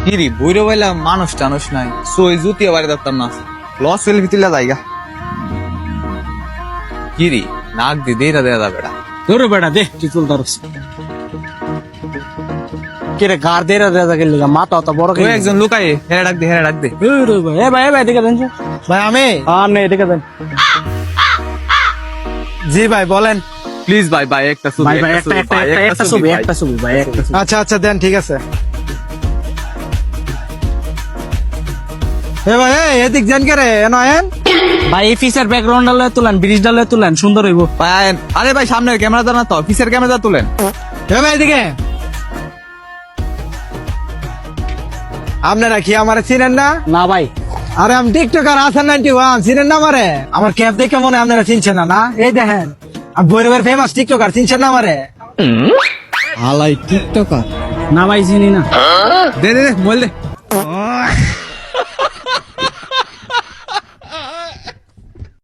কিরি বইরে বইলা মানুষ টানুষ নাই সই জুতি বাড়ি দেখতাম না লস সেলফি তুলে যাইগা কিরি নাক দি দেরা দেয়া যাবে না ধরো বেটা দে তুই চুল ধরস কিরে গার দে রে গেল মাথা অত বড় ওই একজন লুকাই হেরে ডাক দে হেরে ডাক দে এ ভাই এদিকে দেন ভাই আমি নে এদিকে দেন জি ভাই বলেন। প্লিজ ভাই ভাই একটা ছবি ভাই ভাই একটা ছবি ভাই একটা ছবি আচ্ছা আচ্ছা দেন ঠিক আছে। এ ভাই এদিক জান কে রে নয়ন ভাই এই ফিচার ব্যাকগ্রাউন্ড ডালে তুলেন ব্রিজ ডালে তুলেন সুন্দর হইব ভাই আরে ভাই সামনের ক্যামেরা না তো অফিসের ক্যামেরা তুলেন এ ভাই এদিকে আপনারা কি আমার চিনেন না? না ভাই আরে আমি টিকটকার আসান 91 চিনেন না আমারে? আমার ক্যাপ দেখে মনে হয় আপনারা চিনছেন না না? এই দেখেন আমি বইরের ফেমাস টিকটকার চিনছেন না আমারে? হালাই টিকটকার না ভাই চিনি না দে দে মোবাইল দে